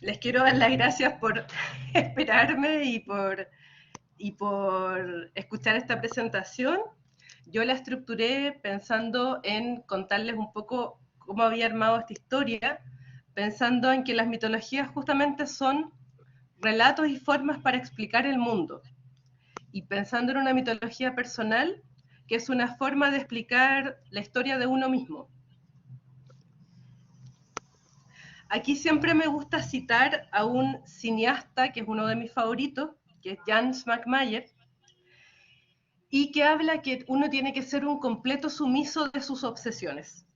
Les quiero dar las gracias por esperarme y por escuchar esta presentación. Yo la estructuré pensando en contarles un poco cómo había armado esta historia, pensando en que las mitologías justamente son relatos y formas para explicar el mundo, y pensando en una mitología personal, que es una forma de explicar la historia de uno mismo. Aquí siempre me gusta citar a un cineasta que es uno de mis favoritos, que es James McMayer, y que habla que uno tiene que ser un completo sumiso de sus obsesiones,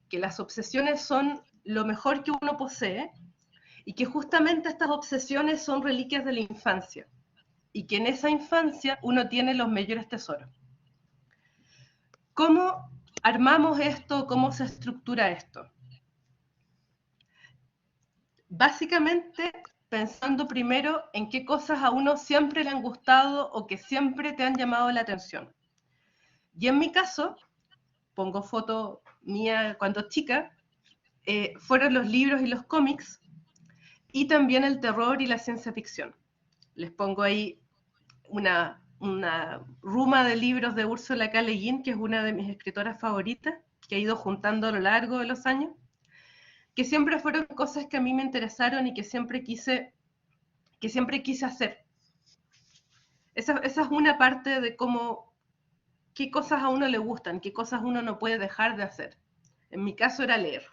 que las obsesiones son lo mejor que uno posee y que justamente estas obsesiones son reliquias de la infancia y que en esa infancia uno tiene los mayores tesoros. ¿Cómo armamos esto? ¿Cómo se estructura esto? Básicamente pensando primero en qué cosas a uno siempre le han gustado o que siempre te han llamado la atención. Y en mi caso, pongo foto mía cuando chica, fueron los libros y los cómics y también el terror y la ciencia ficción. Les pongo ahí una ruma de libros de Ursula K. Le Guin, que es una de mis escritoras favoritas, que he ido juntando a lo largo de los años, que siempre fueron cosas que a mí me interesaron y que siempre quise hacer. Esa es una parte de cómo, qué cosas a uno le gustan, qué cosas uno no puede dejar de hacer. En mi caso era leer.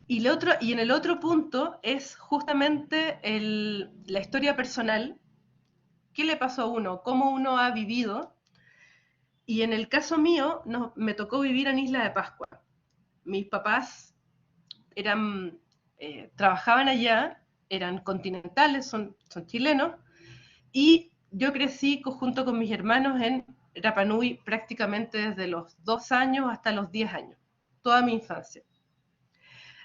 Y en el otro punto es justamente la historia personal, qué le pasó a uno, cómo uno ha vivido. Y en el caso mío, no, me tocó vivir en Isla de Pascua. Mis papás trabajaban allá, eran continentales, son chilenos, y yo crecí junto con mis hermanos en Rapa Nui prácticamente desde los 2 años hasta los 10 años, toda mi infancia.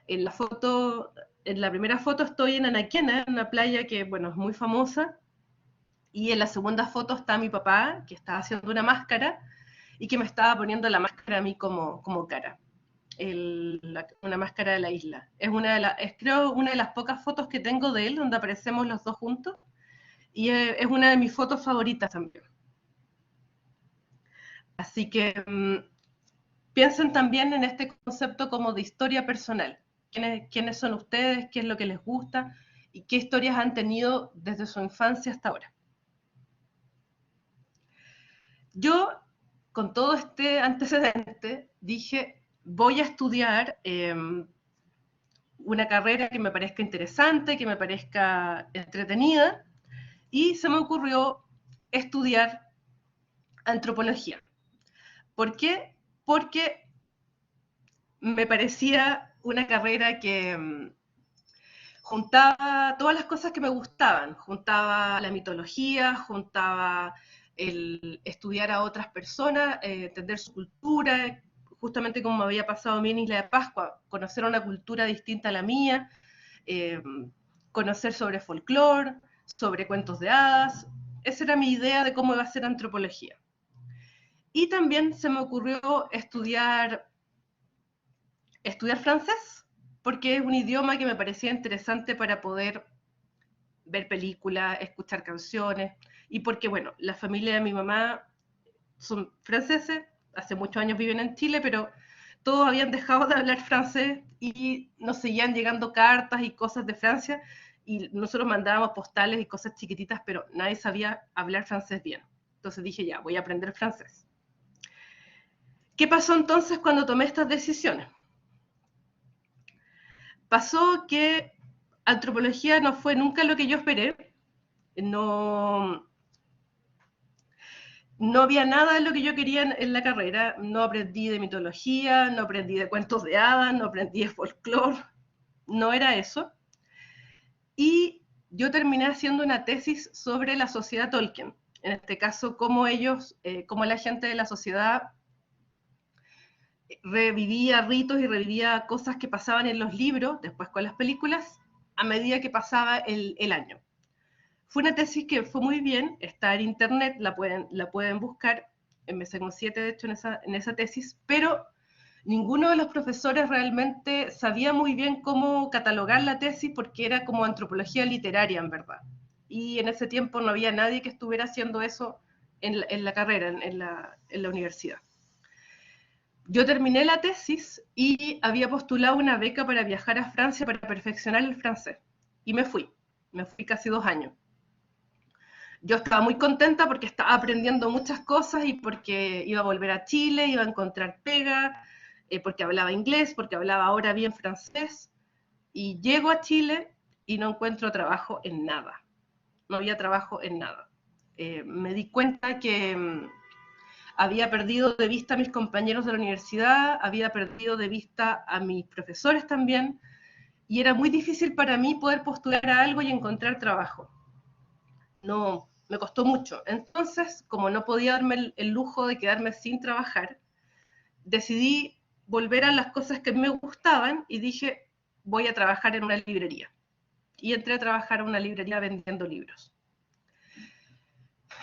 En la foto, en la primera foto estoy en Anaquena, en una playa que, bueno, es muy famosa, y en la segunda foto está mi papá, que estaba haciendo una máscara, y que me estaba poniendo la máscara a mí como cara. Una máscara de la isla. Es creo una de las pocas fotos que tengo de él donde aparecemos los dos juntos, y es una de mis fotos favoritas también. Así que piensen también en este concepto como de historia personal. ¿Quiénes son ustedes? ¿Qué es lo que les gusta? ¿Y qué historias han tenido desde su infancia hasta ahora? Yo, con todo este antecedente, dije, voy a estudiar una carrera que me parezca interesante, que me parezca entretenida, y se me ocurrió estudiar antropología. ¿Por qué? Porque me parecía una carrera que juntaba todas las cosas que me gustaban, juntaba la mitología, juntaba el estudiar a otras personas, entender su cultura, justamente como me había pasado a mí en Isla de Pascua, conocer una cultura distinta a la mía, eh, conocer sobre folclore, sobre cuentos de hadas. Esa era mi idea de cómo iba a ser antropología. Y también se me ocurrió estudiar francés, porque es un idioma que me parecía interesante para poder ver películas, escuchar canciones, y porque, bueno, la familia de mi mamá son franceses, hace muchos años viven en Chile, pero todos habían dejado de hablar francés y nos seguían llegando cartas y cosas de Francia, y nosotros mandábamos postales y cosas chiquititas, pero nadie sabía hablar francés bien. Entonces dije, ya, voy a aprender francés. ¿Qué pasó entonces cuando tomé estas decisiones? Pasó que antropología no fue nunca lo que yo esperé, no, no había nada de lo que yo quería en la carrera, no aprendí de mitología, no aprendí de cuentos de hadas, no aprendí de folclore, no era eso. Y yo terminé haciendo una tesis sobre la sociedad Tolkien, en este caso, cómo la gente de la sociedad revivía ritos y revivía cosas que pasaban en los libros, después con las películas, a medida que pasaba el año. Fue una tesis que fue muy bien, está en internet, la pueden buscar, me saqué un 7 de hecho en esa tesis, pero ninguno de los profesores realmente sabía muy bien cómo catalogar la tesis porque era como antropología literaria, en verdad. Y en ese tiempo no había nadie que estuviera haciendo eso en la carrera, en la universidad. Yo terminé la tesis y había postulado una beca para viajar a Francia para perfeccionar el francés. Y me fui casi 2 años. Yo estaba muy contenta porque estaba aprendiendo muchas cosas y porque iba a volver a Chile, iba a encontrar pega, porque hablaba inglés, porque hablaba ahora bien francés. Y llego a Chile y no encuentro trabajo en nada. No había trabajo en nada. Me di cuenta que había perdido de vista a mis compañeros de la universidad, había perdido de vista a mis profesores también, y era muy difícil para mí poder postular a algo y encontrar trabajo. No, me costó mucho. Entonces, como no podía darme el lujo de quedarme sin trabajar, decidí volver a las cosas que me gustaban y dije, voy a trabajar en una librería. Y entré a trabajar en una librería vendiendo libros.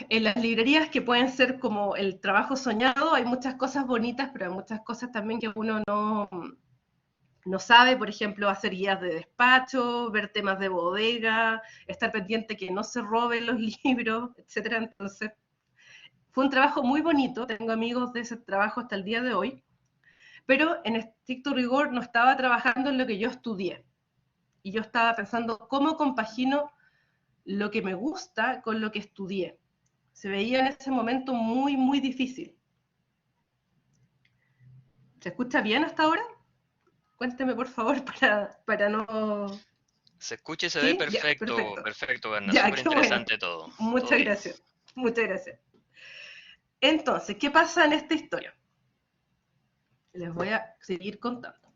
En las librerías, que pueden ser como el trabajo soñado, hay muchas cosas bonitas, pero hay muchas cosas también que uno no sabe, por ejemplo, hacer guías de despacho, ver temas de bodega, estar pendiente que no se roben los libros, etc. Entonces, fue un trabajo muy bonito, tengo amigos de ese trabajo hasta el día de hoy, pero en estricto rigor no estaba trabajando en lo que yo estudié. Y yo estaba pensando, ¿cómo compagino lo que me gusta con lo que estudié? Se veía en ese momento muy, muy difícil. ¿Se escucha bien hasta ahora? Cuénteme, por favor, para no... Se escucha y se ve ¿Sí? Ya, perfecto, perfecto. perfecto, Berna. Ya, Súper qué bueno. interesante todo. Todo Muchas bien. gracias. Muchas gracias. Entonces, ¿qué pasa en esta historia? Les voy a seguir contando.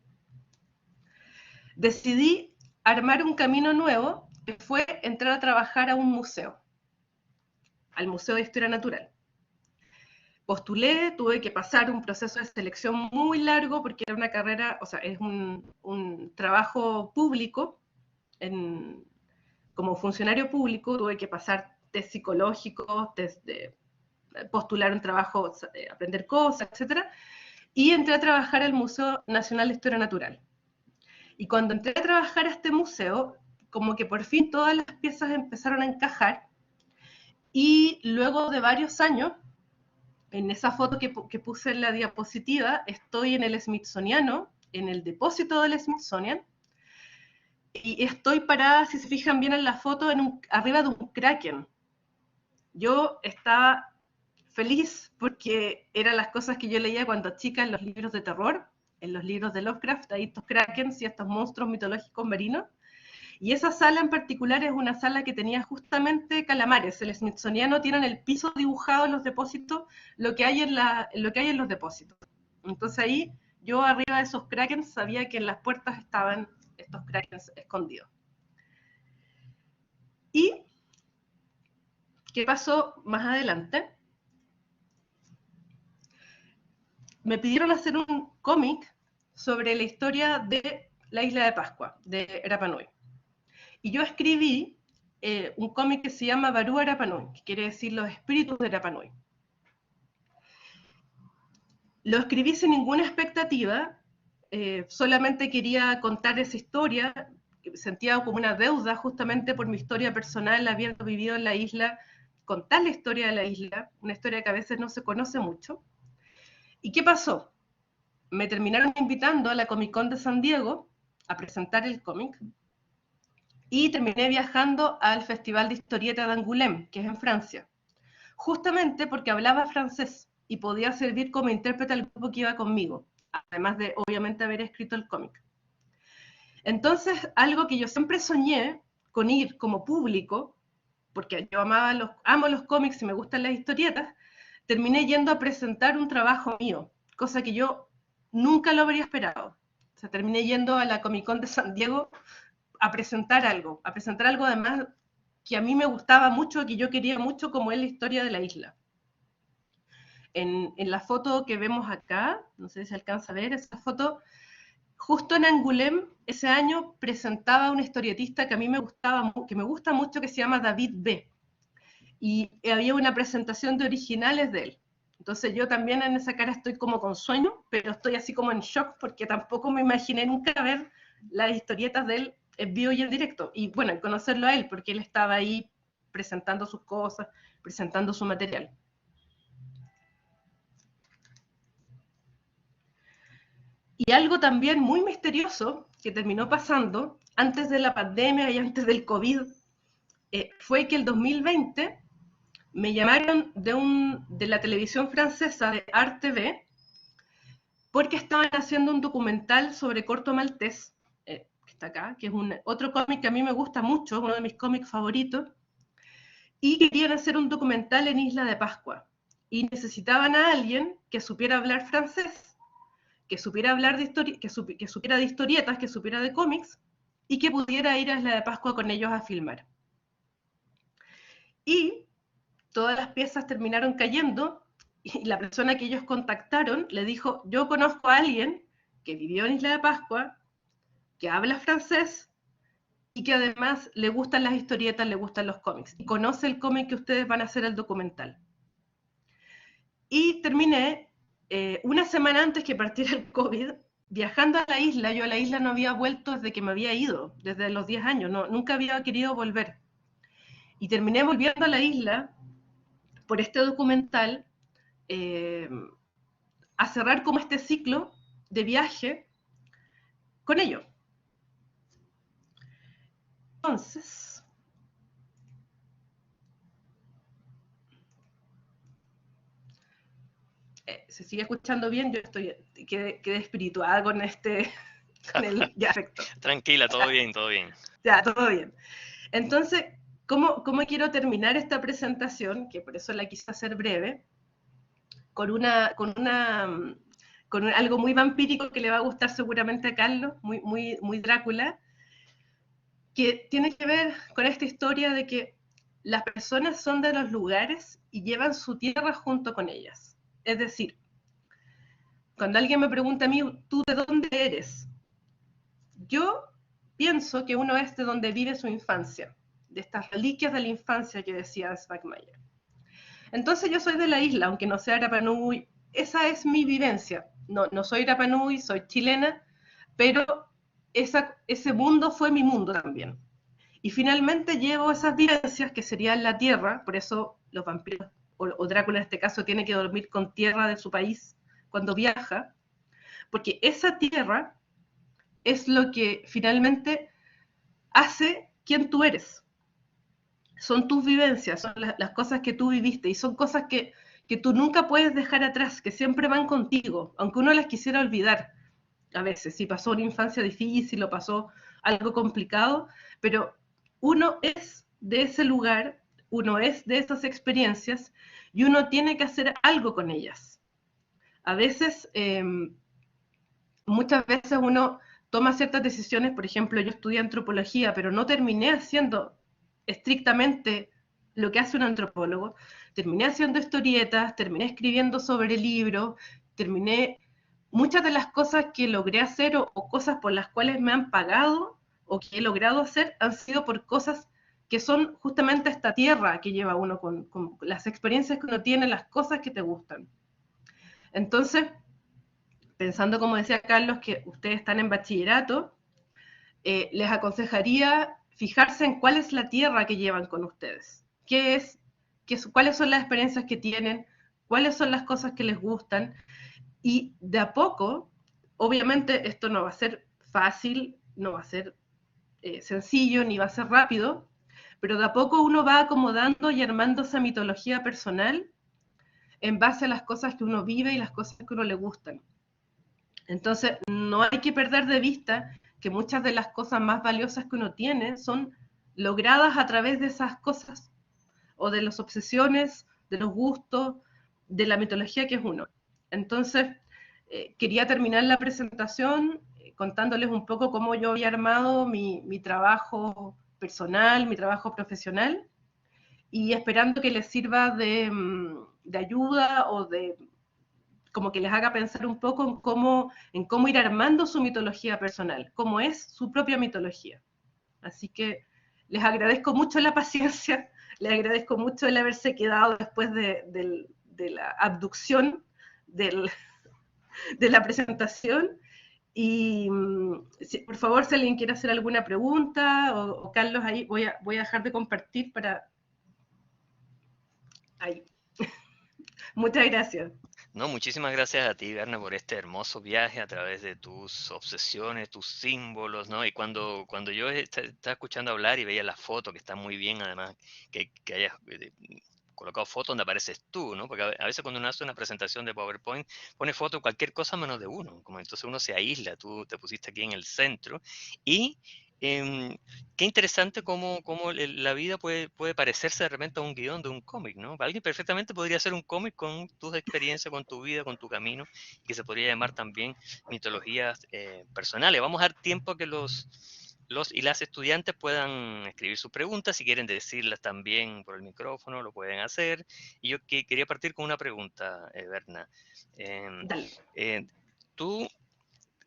Decidí armar un camino nuevo, que fue entrar a trabajar a un museo, al Museo de Historia Natural. Postulé, tuve que pasar un proceso de selección muy largo porque era una carrera, o sea, es un trabajo público. Como funcionario público tuve que pasar test psicológicos, test de postular un trabajo, aprender cosas, etcétera, y entré a trabajar al Museo Nacional de Historia Natural. Y cuando entré a trabajar a este museo, como que por fin todas las piezas empezaron a encajar, y luego de varios años, en esa foto que puse en la diapositiva, estoy en el Smithsoniano, en el depósito del Smithsonian, y estoy parada, si se fijan bien en la foto, arriba de un kraken. Yo estaba feliz porque eran las cosas que yo leía cuando chica en los libros de terror, en los libros de Lovecraft, ahí estos krakens y estos monstruos mitológicos marinos. Y esa sala en particular es una sala que tenía justamente calamares. El Smithsoniano tiene en el piso dibujado en los depósitos lo que hay en los depósitos. Entonces ahí yo arriba de esos krakens sabía que en las puertas estaban estos krakens escondidos. ¿Y qué pasó más adelante? Me pidieron hacer un cómic sobre la historia de la isla de Pascua, de Rapa Nui. Y yo escribí un cómic que se llama Barúa Rapa Nui, que quiere decir los espíritus de Rapa Nui. Lo escribí sin ninguna expectativa, solamente quería contar esa historia, sentía como una deuda justamente por mi historia personal, habiendo vivido en la isla, contar la historia de la isla, una historia que a veces no se conoce mucho. ¿Y qué pasó? Me terminaron invitando a la Comic Con de San Diego a presentar el cómic y terminé viajando al Festival de Historieta de Angoulême, que es en Francia, justamente porque hablaba francés y podía servir como intérprete al grupo que iba conmigo, además de obviamente haber escrito el cómic. Entonces, algo que yo siempre soñé con ir como público, porque yo amo los cómics y me gustan las historietas, terminé yendo a presentar un trabajo mío, cosa que yo nunca lo habría esperado. O sea, terminé yendo a la Comic Con de San Diego a presentar algo además que a mí me gustaba mucho, que yo quería mucho, como es la historia de la isla. En la foto que vemos acá, no sé si se alcanza a ver esa foto, justo en Angoulême, ese año presentaba un historietista que a mí me gustaba, que me gusta mucho, que se llama David B. Y había una presentación de originales de él. Entonces yo también en esa cara estoy como con sueño, pero estoy así como en shock porque tampoco me imaginé nunca ver las historietas de él en vivo y en directo. Y bueno, conocerlo a él, porque él estaba ahí presentando sus cosas, presentando su material. Y algo también muy misterioso que terminó pasando antes de la pandemia y antes del COVID fue que el 2020 me llamaron de la televisión francesa de RTV porque estaban haciendo un documental sobre Corto Maltés, que está acá, que es otro cómic que a mí me gusta mucho, uno de mis cómics favoritos, y querían hacer un documental en Isla de Pascua. Y necesitaban a alguien que supiera hablar francés, que supiera hablar de que supiera de historietas, que supiera de cómics, y que pudiera ir a Isla de Pascua con ellos a filmar. Y todas las piezas terminaron cayendo, y la persona que ellos contactaron le dijo, yo conozco a alguien que vivió en Isla de Pascua, que habla francés, y que además le gustan las historietas, le gustan los cómics, y conoce el cómic que ustedes van a hacer el documental. Y terminé una semana antes que partiera el COVID, viajando a la isla. Yo a la isla no había vuelto desde que me había ido, desde los 10 años, no, nunca había querido volver. Y terminé volviendo a la isla por este documental, a cerrar como este ciclo de viaje con ellos. Entonces, se sigue escuchando bien, yo quedé espirituada con ya, perfecto. Tranquila, todo bien, todo bien. Ya, todo bien. Entonces, ¿cómo quiero terminar esta presentación? Que por eso la quise hacer breve, con algo muy vampírico que le va a gustar seguramente a Carlos, muy Drácula, que tiene que ver con esta historia de que las personas son de los lugares y llevan su tierra junto con ellas. Es decir, cuando alguien me pregunta a mí, ¿tú de dónde eres? Yo pienso que uno es de donde vive su infancia, de estas reliquias de la infancia que decía Spagmayer. Entonces yo soy de la isla, aunque no sea Rapa Nui, esa es mi vivencia. No soy Rapa Nui, soy chilena, pero ese mundo fue mi mundo también. Y finalmente llevo esas vivencias que serían la tierra, por eso los vampiros, o Drácula en este caso, tiene que dormir con tierra de su país cuando viaja, porque esa tierra es lo que finalmente hace quién tú eres. Son tus vivencias, son las cosas que tú viviste, y son cosas que tú nunca puedes dejar atrás, que siempre van contigo, aunque uno las quisiera olvidar a veces, si pasó una infancia difícil o pasó algo complicado, pero uno es de ese lugar, uno es de esas experiencias, y uno tiene que hacer algo con ellas. A veces, muchas veces uno toma ciertas decisiones, por ejemplo, yo estudié antropología, pero no terminé haciendo estrictamente lo que hace un antropólogo, terminé haciendo historietas, terminé escribiendo sobre libros, muchas de las cosas que logré hacer o cosas por las cuales me han pagado o que he logrado hacer han sido por cosas que son justamente esta tierra que lleva uno con las experiencias que uno tiene, las cosas que te gustan. Entonces, pensando, como decía Carlos, que ustedes están en bachillerato, les aconsejaría fijarse en cuál es la tierra que llevan con ustedes, cuáles son las experiencias que tienen, cuáles son las cosas que les gustan, y de a poco, obviamente esto no va a ser fácil, no va a ser sencillo, ni va a ser rápido, pero de a poco uno va acomodando y armando esa mitología personal en base a las cosas que uno vive y las cosas que uno le gustan. Entonces, no hay que perder de vista que muchas de las cosas más valiosas que uno tiene son logradas a través de esas cosas, o de las obsesiones, de los gustos, de la mitología que es uno. Entonces, quería terminar la presentación contándoles un poco cómo yo había armado mi trabajo personal, mi trabajo profesional, y esperando que les sirva de ayuda o de como que les haga pensar un poco en cómo ir armando su mitología personal, cómo es su propia mitología. Así que les agradezco mucho la paciencia, les agradezco mucho el haberse quedado después de de la abducción del, de la presentación. Y por favor, si alguien quiere hacer alguna pregunta, o Carlos, ahí voy a dejar de compartir para... Ahí. Muchas gracias. No, muchísimas gracias a ti, Berna, por este hermoso viaje a través de tus obsesiones, tus símbolos, ¿no? Y cuando yo estaba escuchando hablar y veía la foto, que está muy bien, además, que hayas colocado foto donde apareces tú, ¿no? Porque a veces cuando uno hace una presentación de PowerPoint, pone foto de cualquier cosa menos de uno, como entonces uno se aísla, tú te pusiste aquí en el centro. Y qué interesante cómo la vida puede parecerse de repente a un guión de un cómic, ¿no? Alguien perfectamente podría hacer un cómic con tus experiencias, con tu vida, con tu camino, que se podría llamar también mitologías personales. Vamos a dar tiempo a que los y las estudiantes puedan escribir sus preguntas. Si quieren decirlas también por el micrófono, lo pueden hacer. Y yo quería partir con una pregunta, Berna. Em, Dale. Tú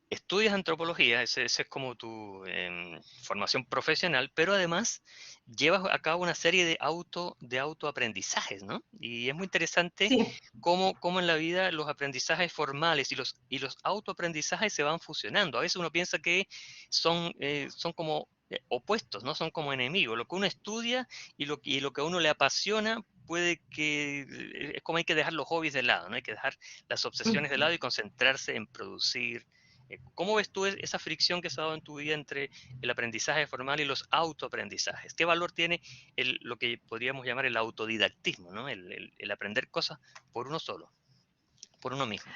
estudias antropología, ese es como tu formación profesional, pero además llevas a cabo una serie de autoaprendizajes, ¿no? Y es muy interesante Sí. cómo en la vida los aprendizajes formales y los autoaprendizajes se van fusionando. A veces uno piensa que son como opuestos, ¿no? Son como enemigos. Lo que uno estudia y lo que a uno le apasiona puede que es como hay que dejar los hobbies de lado, ¿no? Hay que dejar las obsesiones de lado y concentrarse en producir. ¿Cómo ves tú esa fricción que se ha dado en tu vida entre el aprendizaje formal y los autoaprendizajes? ¿Qué valor tiene lo que podríamos llamar el autodidactismo, ¿no? El aprender cosas por uno solo, por uno mismo?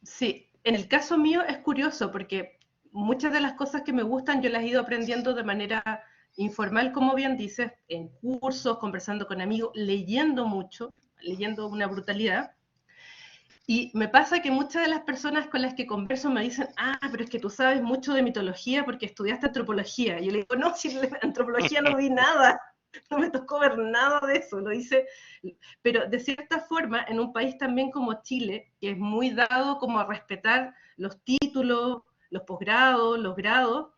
Sí, en el caso mío es curioso porque muchas de las cosas que me gustan yo las he ido aprendiendo de manera informal, como bien dices, en cursos, conversando con amigos, leyendo mucho, leyendo una brutalidad. Y me pasa que muchas de las personas con las que converso me dicen, pero es que tú sabes mucho de mitología porque estudiaste antropología. Y yo le digo, no, si en antropología no vi nada, no me tocó ver nada de eso, lo hice. Pero de cierta forma, en un país también como Chile, que es muy dado como a respetar los títulos, los posgrados, los grados,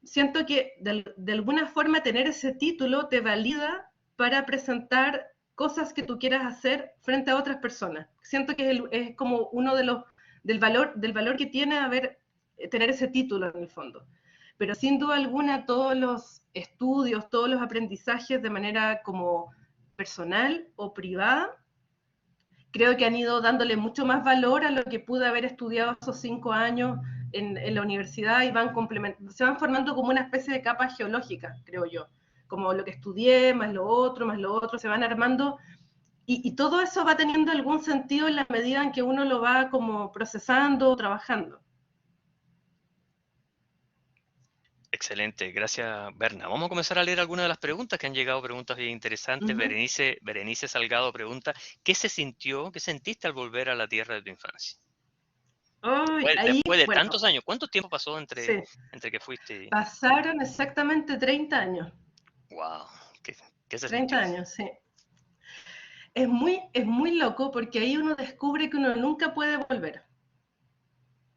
siento que de alguna forma tener ese título te valida para presentar cosas que tú quieras hacer frente a otras personas. Siento que es como uno de los del valor que tiene tener ese título en el fondo. Pero sin duda alguna todos los estudios, todos los aprendizajes de manera como personal o privada, creo que han ido dándole mucho más valor a lo que pude haber estudiado esos 5 años en la universidad y se van formando como una especie de capa geológica, creo yo. Como lo que estudié, más lo otro, se van armando y todo eso va teniendo algún sentido en la medida en que uno lo va como procesando, trabajando. Excelente, gracias Berna. Vamos a comenzar a leer algunas de las preguntas que han llegado, preguntas bien interesantes. Uh -huh. Berenice Salgado pregunta, ¿qué se sintió, qué sentiste al volver a la tierra de tu infancia? Ahí, Después de bueno, tantos años, ¿cuánto tiempo pasó sí, entre que fuiste? pasaron exactamente 30 años. Wow, ¿qué se 30 sintió? años, sí. Es muy loco porque ahí uno descubre que uno nunca puede volver.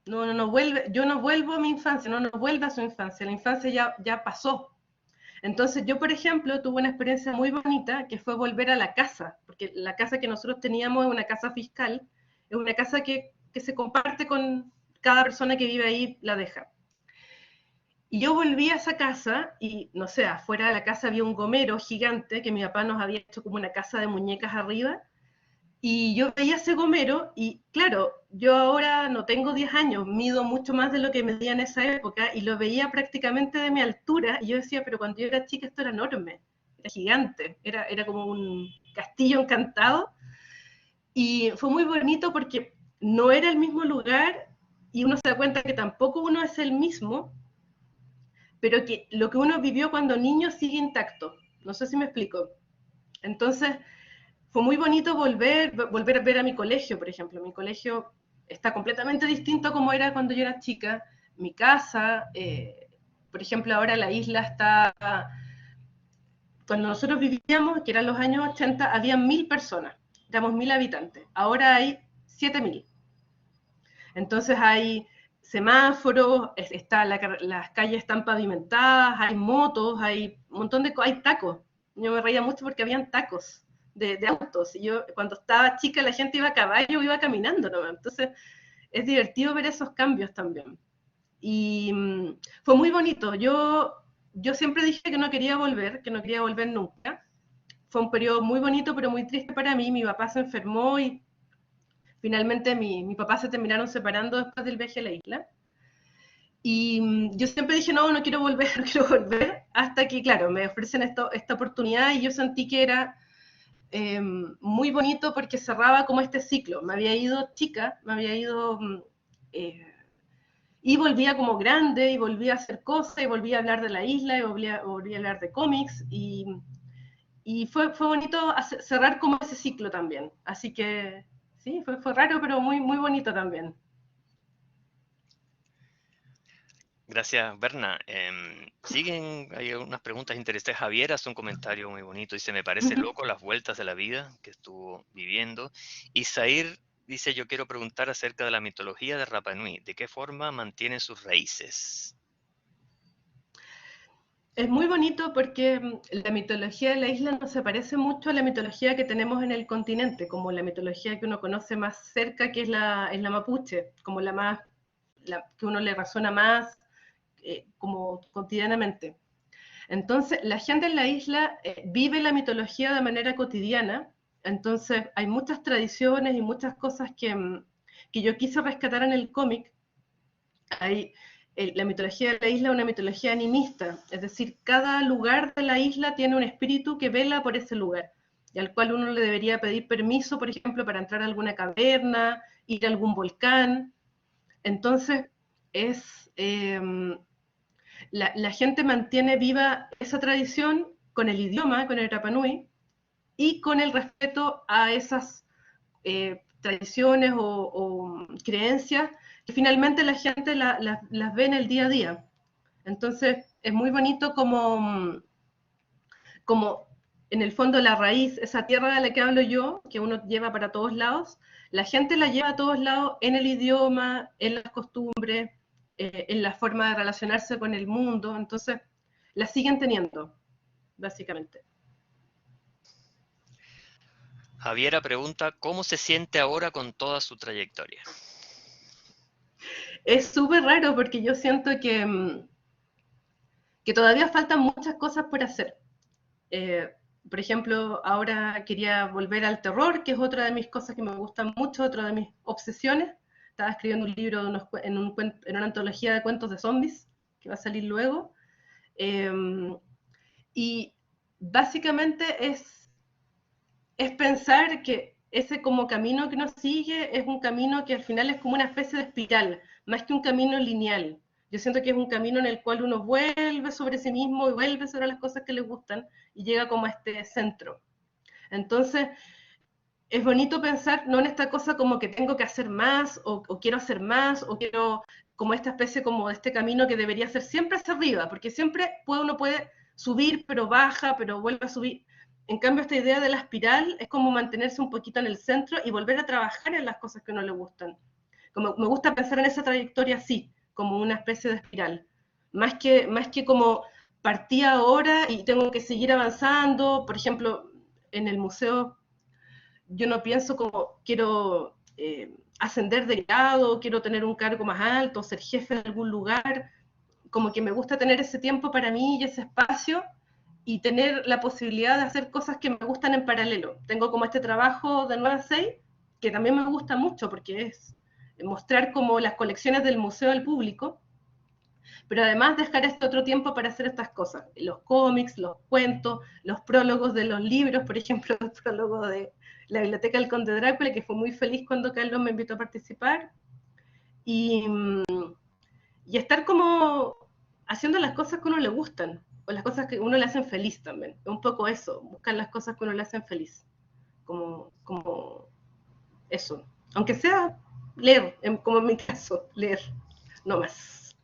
No vuelve, yo no vuelvo a mi infancia, no vuelve a su infancia, la infancia ya pasó. Entonces yo, por ejemplo, tuve una experiencia muy bonita que fue volver a la casa, porque la casa que nosotros teníamos es una casa fiscal, es una casa que se comparte con cada persona que vive ahí, la deja. Y yo volví a esa casa y, no sé, afuera de la casa había un gomero gigante que mi papá nos había hecho como una casa de muñecas arriba. Y yo veía ese gomero y claro, yo ahora no tengo 10 años, mido mucho más de lo que medía en esa época y lo veía prácticamente de mi altura y yo decía, pero cuando yo era chica esto era enorme, era gigante, era como un castillo encantado y fue muy bonito porque no era el mismo lugar y uno se da cuenta que tampoco uno es el mismo, pero que lo que uno vivió cuando niño sigue intacto. No sé si me explico. Entonces, fue muy bonito volver a ver a mi colegio, por ejemplo. Mi colegio está completamente distinto a como era cuando yo era chica. Mi casa, por ejemplo, ahora la isla está... Cuando nosotros vivíamos, que eran los años 80, había 1000 personas, éramos 1000 habitantes. Ahora hay 7000. Entonces hay semáforos, las calles están pavimentadas, hay motos, hay un montón de hay tacos. Yo me reía mucho porque habían tacos de autos. Y yo, cuando estaba chica, la gente iba a caballo o iba caminando nomás. Entonces, es divertido ver esos cambios también. Y fue muy bonito. Yo siempre dije que no quería volver nunca. Fue un periodo muy bonito, pero muy triste para mí. Mi papá se enfermó y finalmente mi papá se terminaron separando después del viaje a la isla. Y yo siempre dije, no, no quiero volver, no quiero volver, hasta que, claro, me ofrecen esta oportunidad y yo sentí que era muy bonito porque cerraba como este ciclo. Me había ido chica, me había ido eh, y volvía como grande y volvía a hacer cosas y volvía a hablar de la isla y volvía a hablar de cómics y fue bonito cerrar como ese ciclo también. Así que sí, fue raro, pero muy, muy bonito también. Gracias, Berna. Siguen, hay unas preguntas interesantes. Javier hace un comentario muy bonito. Dice, me parece loco las vueltas de la vida que estuvo viviendo. Y Zair dice, yo quiero preguntar acerca de la mitología de Rapa Nui. ¿De qué forma mantiene sus raíces? Es muy bonito porque la mitología de la isla no se parece mucho a la mitología que tenemos en el continente, como la mitología que uno conoce más cerca, que es la mapuche, como la que uno le resuena más como cotidianamente. Entonces, la gente en la isla vive la mitología de manera cotidiana, entonces hay muchas tradiciones y muchas cosas que yo quise rescatar en el cómic. Hay la mitología de la isla es una mitología animista, es decir, cada lugar de la isla tiene un espíritu que vela por ese lugar, y al cual uno le debería pedir permiso, por ejemplo, para entrar a alguna caverna, ir a algún volcán. Entonces, es la gente mantiene viva esa tradición con el idioma, con el Rapa Nui, y con el respeto a esas tradiciones o creencias que finalmente la gente las ve en el día a día. Entonces, es muy bonito como en el fondo la raíz, esa tierra de la que hablo yo, que uno lleva para todos lados, la gente la lleva a todos lados en el idioma, en las costumbres, en la forma de relacionarse con el mundo, entonces la siguen teniendo, básicamente. Javiera pregunta, ¿cómo se siente ahora con toda su trayectoria? Es súper raro porque yo siento que todavía faltan muchas cosas por hacer. Eh, por ejemplo, ahora quería volver al terror, que es otra de mis cosas que me gustan mucho, otra de mis obsesiones. Estaba escribiendo un libro en una antología de cuentos de zombies, que va a salir luego. Eh, y básicamente es pensar que ese como camino que uno sigue es un camino que al final es como una especie de espiral, más que un camino lineal. Yo siento que es un camino en el cual uno vuelve sobre sí mismo y vuelve sobre las cosas que le gustan y llega como a este centro. Entonces, es bonito pensar no en esta cosa como que tengo que hacer más o quiero hacer más o quiero como esta especie como de este camino que debería ser siempre hacia arriba, porque siempre uno puede subir, pero baja, pero vuelve a subir. En cambio, esta idea de la espiral es como mantenerse un poquito en el centro y volver a trabajar en las cosas que a uno le gustan. Como, me gusta pensar en esa trayectoria así, como una especie de espiral. Más que como partí ahora y tengo que seguir avanzando. Por ejemplo, en el museo yo no pienso como quiero ascender de grado, quiero tener un cargo más alto, ser jefe de algún lugar, como que me gusta tener ese tiempo para mí y ese espacio y tener la posibilidad de hacer cosas que me gustan en paralelo. Tengo como este trabajo de 9 a 6 que también me gusta mucho porque es mostrar como las colecciones del museo al público, pero además dejar este otro tiempo para hacer estas cosas, los cómics, los cuentos, los prólogos de los libros, por ejemplo, el prólogo de la Biblioteca del Conde Drácula, que fue muy feliz cuando Carlos me invitó a participar, y, y estar como haciendo las cosas que a uno le gustan, o las cosas que a uno le hacen feliz también, un poco eso, buscar las cosas que a uno le hacen feliz, como eso, aunque sea leer, como en mi caso, leer, no más.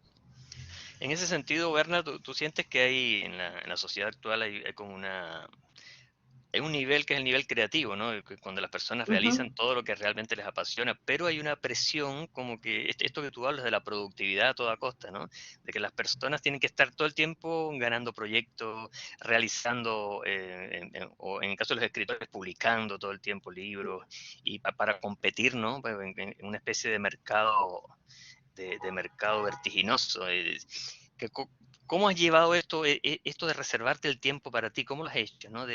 En ese sentido, Berna, ¿tú sientes que hay en la sociedad actual hay como una hay un nivel que es el nivel creativo, ¿no? Cuando las personas realizan Ujú, todo lo que realmente les apasiona, pero hay una presión como que esto que tú hablas de la productividad a toda costa, ¿no? De que las personas tienen que estar todo el tiempo ganando proyectos, realizando, o en el caso de los escritores, publicando todo el tiempo libros y para competir, ¿no? Pues, en una especie de mercado vertiginoso. Que ¿Cómo has llevado esto, esto de reservarte el tiempo para ti? ¿Cómo lo has hecho? ¿No?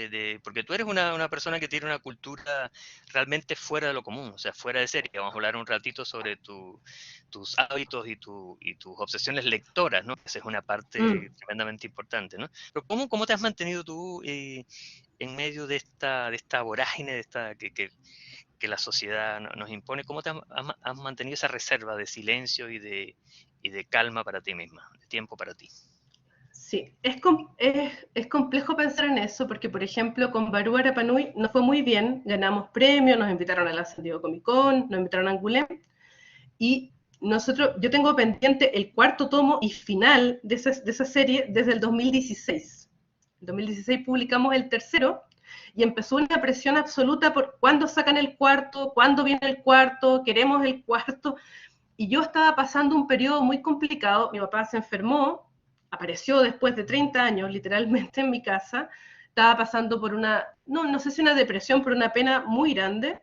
Porque tú eres una persona que tiene una cultura realmente fuera de lo común, o sea, fuera de serie. Vamos a hablar un ratito sobre tus hábitos y tus obsesiones lectoras, ¿no? Esa es una parte mm. tremendamente importante, ¿no? Pero ¿cómo te has mantenido tú en medio de esta vorágine, que la sociedad nos impone? ¿Cómo te has mantenido esa reserva de silencio y de calma para ti misma, de tiempo para ti? Sí, es complejo pensar en eso porque, por ejemplo, con Barú Arapanui nos fue muy bien, ganamos premios, nos invitaron a la San Diego Comic Con, nos invitaron a Angoulême, y yo tengo pendiente el cuarto tomo y final de esa serie desde el 2016. En 2016 publicamos el tercero y empezó una presión absoluta por cuándo sacan el cuarto, cuándo viene el cuarto, queremos el cuarto. Y yo estaba pasando un periodo muy complicado, mi papá se enfermó, apareció después de 30 años literalmente en mi casa, estaba pasando por no sé si una depresión, pero una pena muy grande,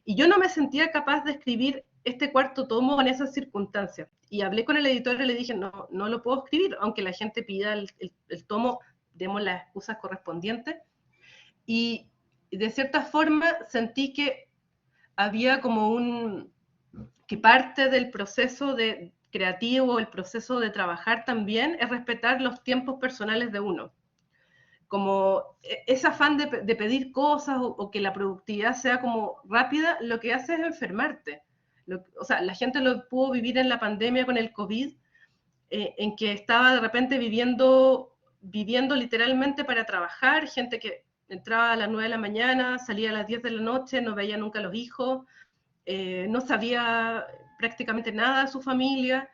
y yo no me sentía capaz de escribir este cuarto tomo en esas circunstancias. Y hablé con el editor y le dije, no, no lo puedo escribir, aunque la gente pida el tomo, demos las excusas correspondientes. Y de cierta forma sentí que había como que parte del proceso creativo, el proceso de trabajar también, es respetar los tiempos personales de uno. Como ese afán de pedir cosas o que la productividad sea como rápida, lo que hace es enfermarte. O sea, la gente lo pudo vivir en la pandemia con el COVID, en que estaba de repente viviendo literalmente para trabajar, gente que entraba a las 9 de la mañana, salía a las 10 de la noche, no veía nunca a los hijos, no sabía prácticamente nada de su familia,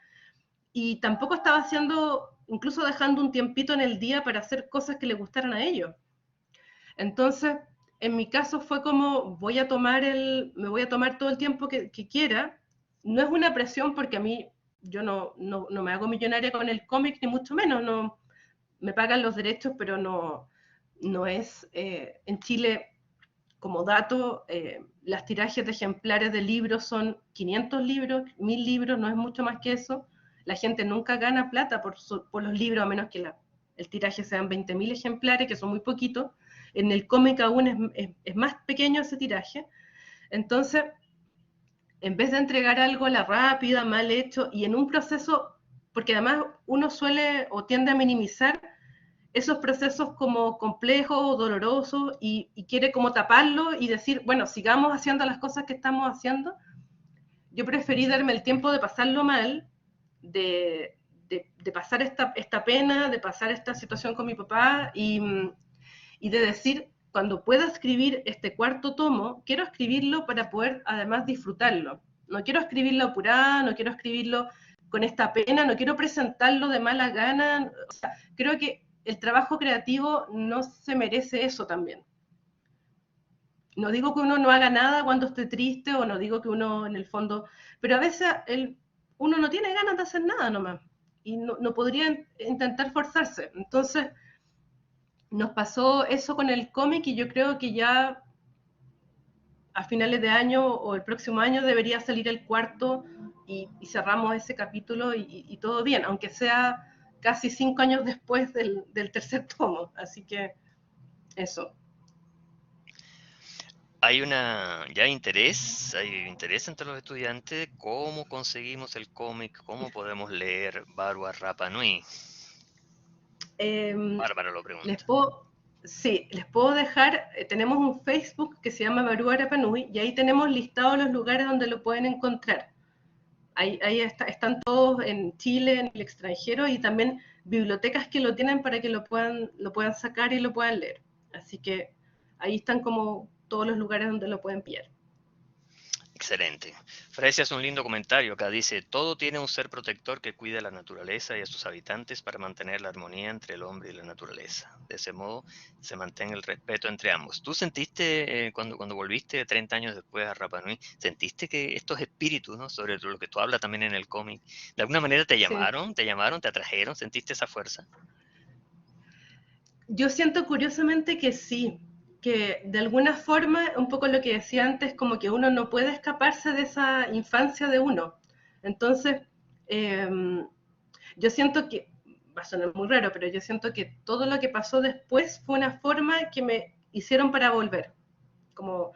y tampoco estaba haciendo, incluso dejando un tiempito en el día para hacer cosas que le gustaran a ellos. Entonces, en mi caso fue como, me voy a tomar todo el tiempo que quiera. No es una presión porque a mí, yo no me hago millonaria con el cómic, ni mucho menos, no, me pagan los derechos, pero no es, en Chile, como dato, las tirajes de ejemplares de libros son 500 libros, 1000 libros, no es mucho más que eso. La gente nunca gana plata por los libros, a menos que el tiraje sean 20.000 ejemplares, que son muy poquitos. En el cómic aún es más pequeño ese tiraje. Entonces, en vez de entregar algo a la rápida, mal hecho, y en un proceso, porque además uno suele o tiende a minimizar esos procesos como complejos o dolorosos y quiere como taparlo y decir, bueno, sigamos haciendo las cosas que estamos haciendo. Yo preferí darme el tiempo de pasarlo mal, de pasar esta pena, de pasar esta situación con mi papá y de decir, cuando pueda escribir este cuarto tomo, quiero escribirlo para poder además disfrutarlo. No quiero escribirlo apurado, no quiero escribirlo con esta pena, no quiero presentarlo de mala gana. O sea, creo que el trabajo creativo no se merece eso también. No digo que uno no haga nada cuando esté triste o no digo que uno en el fondo, pero a veces uno no tiene ganas de hacer nada nomás y no podría intentar forzarse. Entonces nos pasó eso con el cómic y yo creo que ya a finales de año o el próximo año debería salir el cuarto y cerramos ese capítulo y todo bien, aunque sea casi 5 años después del tercer tomo. Así que eso. Hay interés entre los estudiantes, cómo conseguimos el cómic, cómo podemos leer Barua Rapa Nui. Eh, Bárbara lo les pregunta. puedo, sí, les puedo dejar, tenemos un Facebook que se llama Barú Arapanui y ahí tenemos listados los lugares donde lo pueden encontrar. Ahí están todos en Chile, en el extranjero y también bibliotecas que lo tienen para que lo puedan sacar y lo puedan leer. Así que ahí están como todos los lugares donde lo pueden pillar. Excelente. Frecia hace un lindo comentario acá. Dice, todo tiene un ser protector que cuida a la naturaleza y a sus habitantes para mantener la armonía entre el hombre y la naturaleza. De ese modo se mantiene el respeto entre ambos. ¿Tú sentiste, cuando volviste 30 años después a Rapa Nui, sentiste que estos espíritus, ¿no? Sobre lo que tú hablas también en el cómic, de alguna manera Sí. te atrajeron, sentiste esa fuerza? Yo siento curiosamente que sí, que de alguna forma, un poco lo que decía antes, como que uno no puede escaparse de esa infancia de uno. Entonces, eh, yo siento que, va a sonar muy raro, pero yo siento que todo lo que pasó después fue una forma que me hicieron para volver. Como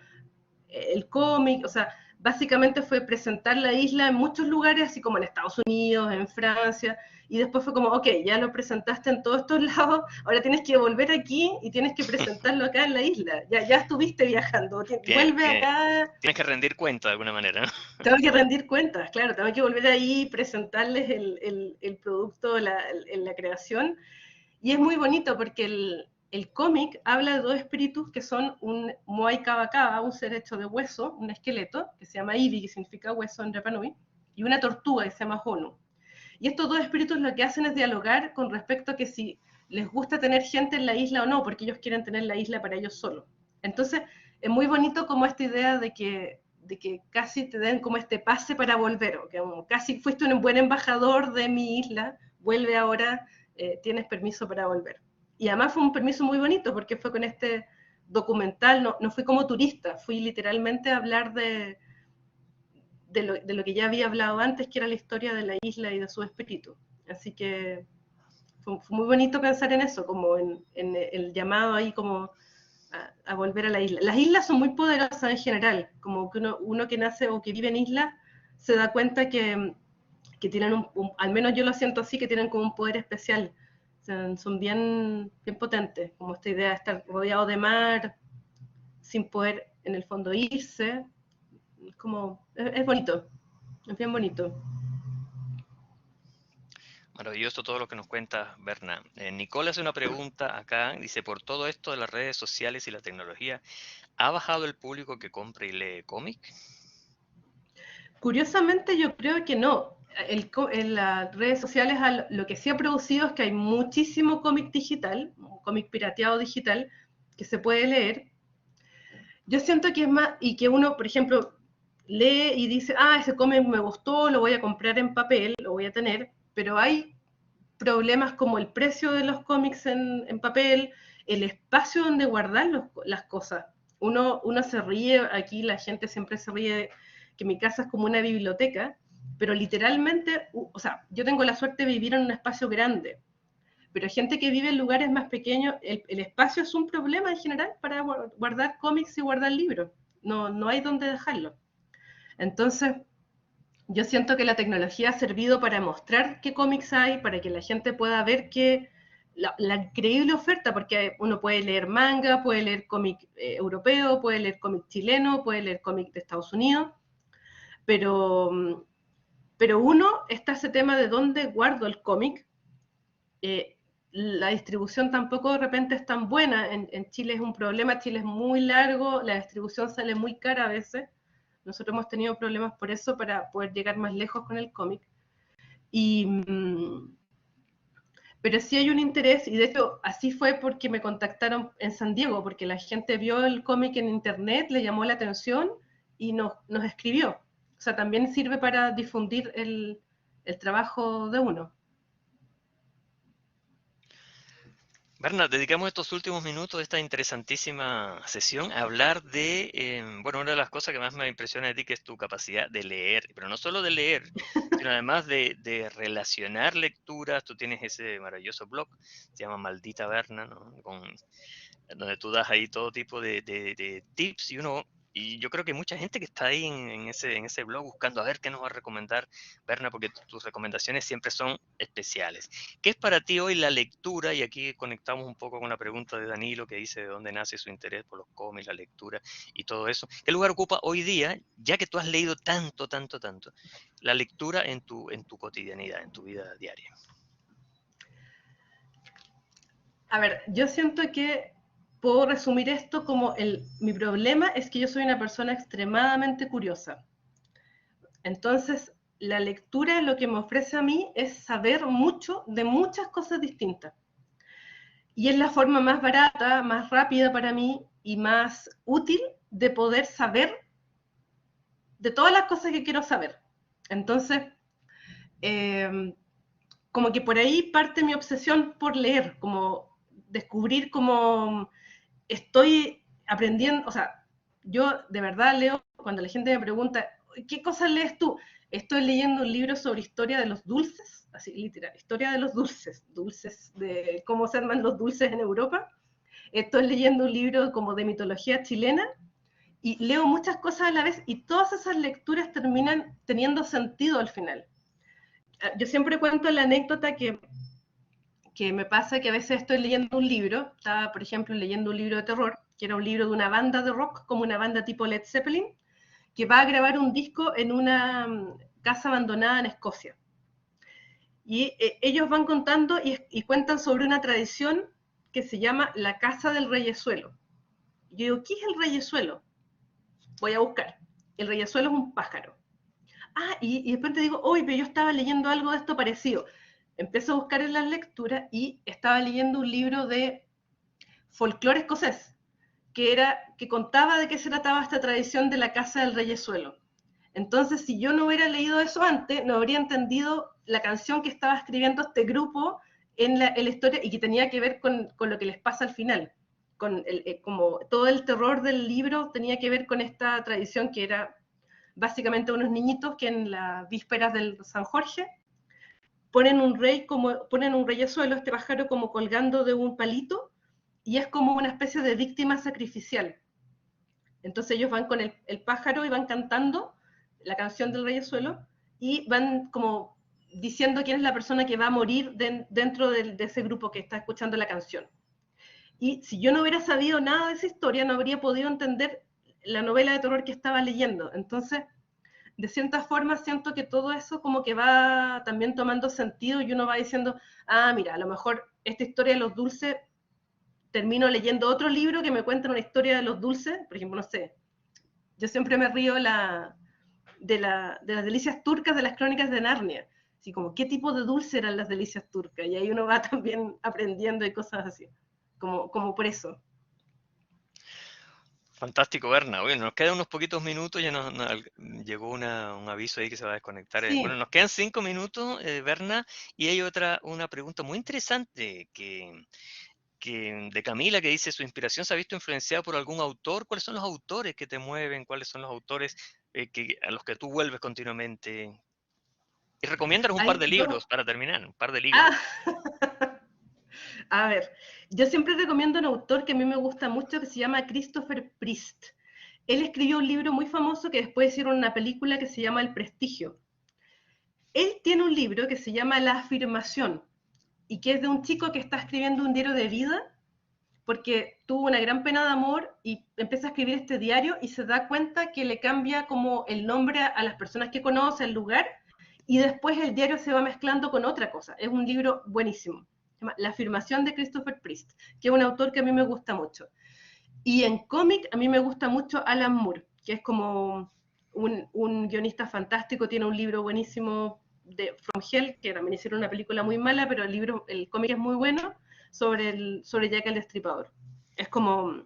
el cómic, o sea, básicamente fue presentar la isla en muchos lugares, así como en Estados Unidos, en Francia, y después fue como, ok, ya lo presentaste en todos estos lados, ahora tienes que volver aquí y tienes que presentarlo acá en la isla. Ya estuviste viajando, Tienes, vuelve tienes- acá, tienes que rendir cuenta de alguna manera, ¿no? tengo que rendir cuentas, claro, tengo que volver ahí y presentarles el producto, la creación. Y es muy bonito porque el cómic habla de dos espíritus que son un Moai Kaba Kaba, un ser hecho de hueso, un esqueleto, que se llama Ibi, que significa hueso en Rapa Nui, y una tortuga que se llama Honu. Y estos dos espíritus lo que hacen es dialogar con respecto a que si les gusta tener gente en la isla o no, porque ellos quieren tener la isla para ellos solos. Entonces, es muy bonito como esta idea de que casi te den como este pase para volver, o que casi fuiste un buen embajador de mi isla, vuelve ahora, tienes permiso para volver. Y además fue un permiso muy bonito, porque fue con este documental, no fui como turista, fui literalmente a hablar de lo que ya había hablado antes, que era la historia de la isla y de su espíritu. Así que fue muy bonito pensar en eso, como en el llamado ahí como a volver a la isla. Las islas son muy poderosas en general, como que uno que nace o que vive en islas se da cuenta que tienen al menos yo lo siento así, que tienen como un poder especial. O sea, son bien potentes, como esta idea de estar rodeado de mar, sin poder en el fondo irse. Es bonito, es bien bonito. Maravilloso todo lo que nos cuenta Berna. Nicole hace una pregunta acá, dice, por todo esto de las redes sociales y la tecnología, ¿ha bajado el público que compra y lee cómic? Curiosamente yo creo que no. En las redes sociales lo que sí ha producido es que hay muchísimo cómic digital, cómic pirateado digital, que se puede leer. Yo siento que es más, y que uno, por ejemplo, lee y dice, ese cómic me gustó, lo voy a comprar en papel, lo voy a tener, pero hay problemas como el precio de los cómics en papel, el espacio donde guardar las cosas. Uno se ríe, aquí la gente siempre se ríe que mi casa es como una biblioteca, pero literalmente, o sea, yo tengo la suerte de vivir en un espacio grande, pero hay gente que vive en lugares más pequeños, el espacio es un problema en general para guardar cómics y guardar libros. No hay dónde dejarlo. Entonces, yo siento que la tecnología ha servido para mostrar qué cómics hay, para que la gente pueda ver que la increíble oferta, porque uno puede leer manga, puede leer cómic europeo, puede leer cómic chileno, puede leer cómic de Estados Unidos, pero, pero uno está ese tema de dónde guardo el cómic. La distribución tampoco de repente es tan buena. En Chile es un problema, Chile es muy largo, la distribución sale muy cara a veces. Nosotros hemos tenido problemas por eso para poder llegar más lejos con el cómic. Y, pero sí hay un interés, y de hecho así fue porque me contactaron en San Diego, porque la gente vio el cómic en internet, le llamó la atención y nos escribió. O sea, también sirve para difundir el trabajo de uno. Berna, dedicamos estos últimos minutos de esta interesantísima sesión a hablar de, bueno, una de las cosas que más me impresiona de ti, que es tu capacidad de leer, pero no solo de leer, sino además de relacionar lecturas. Tú tienes ese maravilloso blog, se llama Maldita Berna, ¿no? Donde tú das ahí todo tipo de tips y yo creo que hay mucha gente que está ahí en ese blog buscando a ver qué nos va a recomendar Berna, porque tus recomendaciones siempre son especiales. ¿Qué es para ti hoy la lectura? Y aquí conectamos un poco con la pregunta de Danilo, que dice de dónde nace su interés por los cómics, la lectura y todo eso. ¿Qué lugar ocupa hoy día, ya que tú has leído tanto, tanto, tanto, la lectura en tu cotidianidad, en tu vida diaria? A ver, yo siento que puedo resumir esto como mi problema es que yo soy una persona extremadamente curiosa. Entonces, la lectura lo que me ofrece a mí es saber mucho de muchas cosas distintas. Y es la forma más barata, más rápida para mí y más útil de poder saber de todas las cosas que quiero saber. Entonces, eh, como que por ahí parte mi obsesión por leer, como descubrir cómo estoy aprendiendo, o sea, yo de verdad leo, cuando la gente me pregunta, ¿qué cosas lees tú? Estoy leyendo un libro sobre historia de los dulces, así literal, historia de los dulces, dulces de cómo se arman los dulces en Europa. Estoy leyendo un libro como de mitología chilena y leo muchas cosas a la vez y todas esas lecturas terminan teniendo sentido al final. Yo siempre cuento la anécdota que me pasa que a veces estoy leyendo un libro, estaba por ejemplo leyendo un libro de terror, que era un libro de una banda de rock, como una banda tipo Led Zeppelin, que va a grabar un disco en una casa abandonada en Escocia. Y ellos van contando y cuentan sobre una tradición que se llama la Casa del Reyesuelo. Yo digo, ¿qué es el reyesuelo? Voy a buscar. El reyesuelo es un pájaro. Ah, y después te digo, oye, pero yo estaba leyendo algo de esto parecido. Empiezo a buscar en las lecturas y estaba leyendo un libro de folclore escocés, que contaba de qué se trataba esta tradición de la casa del reyesuelo. Entonces, si yo no hubiera leído eso antes, no habría entendido la canción que estaba escribiendo este grupo en la historia y que tenía que ver con lo que les pasa al final. Como todo el terror del libro tenía que ver con esta tradición que era básicamente unos niñitos que en las vísperas del San Jorge ponen un reyesuelo, este pájaro como colgando de un palito, y es como una especie de víctima sacrificial. Entonces ellos van con el pájaro y van cantando la canción del reyesuelo y van como diciendo quién es la persona que va a morir dentro de ese grupo que está escuchando la canción. Y si yo no hubiera sabido nada de esa historia, no habría podido entender la novela de terror que estaba leyendo. Entonces, de cierta forma siento que todo eso como que va también tomando sentido y uno va diciendo, ah, mira, a lo mejor esta historia de los dulces, termino leyendo otro libro que me cuenta una historia de los dulces, por ejemplo, no sé, yo siempre me río de las delicias turcas de las crónicas de Narnia, así como qué tipo de dulce eran las delicias turcas, y ahí uno va también aprendiendo y cosas así, como por eso. Fantástico, Berna. Bueno, nos quedan unos poquitos minutos, ya llegó un aviso ahí que se va a desconectar. Bueno, Sí, nos quedan 5 minutos, Berna, y hay una pregunta muy interesante de Camila, que dice, ¿su inspiración se ha visto influenciada por algún autor? ¿Cuáles son los autores que te mueven? ¿Cuáles son los autores a los que tú vuelves continuamente? Y recomiéndanos un par hay de dos. libros para terminar, un par de libros. Ah, a ver, yo siempre recomiendo un autor que a mí me gusta mucho que se llama Christopher Priest. Él escribió un libro muy famoso que después hicieron una película que se llama El Prestigio. Él tiene un libro que se llama La Afirmación y que es de un chico que está escribiendo un diario de vida porque tuvo una gran pena de amor y empieza a escribir este diario y se da cuenta que le cambia como el nombre a las personas que conoce, el lugar, y después el diario se va mezclando con otra cosa. Es un libro buenísimo. Se llama La Afirmación de Christopher Priest, que es un autor que a mí me gusta mucho. Y en cómic a mí me gusta mucho Alan Moore, que es como un guionista fantástico, tiene un libro buenísimo de From Hell, que también hicieron una película muy mala, pero el cómic es muy bueno, sobre Jack el Destripador. Es como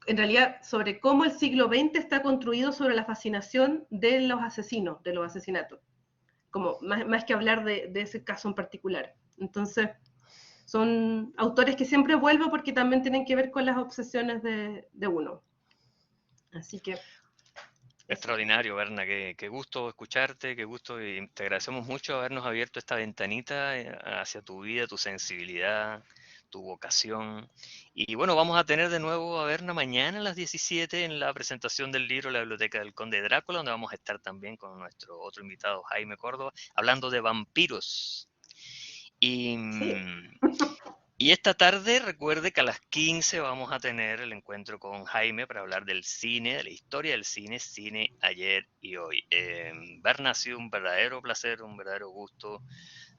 en realidad, sobre cómo el siglo XX está construido sobre la fascinación de los asesinos, de los asesinatos. Como más que hablar de ese caso en particular. Entonces, son autores que siempre vuelvo porque también tienen que ver con las obsesiones de uno. Así que eso. Extraordinario, Berna, qué gusto escucharte, qué gusto y te agradecemos mucho habernos abierto esta ventanita hacia tu vida, tu sensibilidad, tu vocación. Y bueno, vamos a tener de nuevo a Berna mañana a las 17 en la presentación del libro La Biblioteca del Conde Drácula, donde vamos a estar también con nuestro otro invitado, Jaime Córdoba, hablando de vampiros. Y, Sí, y esta tarde recuerde que a las 15 vamos a tener el encuentro con Jaime para hablar del cine, de la historia del cine, cine ayer y hoy. Berna, ha sido un verdadero placer, un verdadero gusto.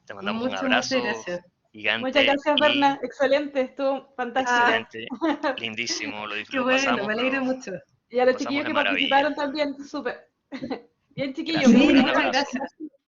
Te mandamos un muchas abrazo gracias. Muchas gigante gracias, y Berna. Excelente, estuvo fantástico. Ah, excelente, lindísimo. qué bueno, me alegra mucho. Y a lo los pasamos chiquillos de que maravilla. participaron también, súper. Bien, chiquillos. Gracias, Sí, un muchas abrazo. gracias.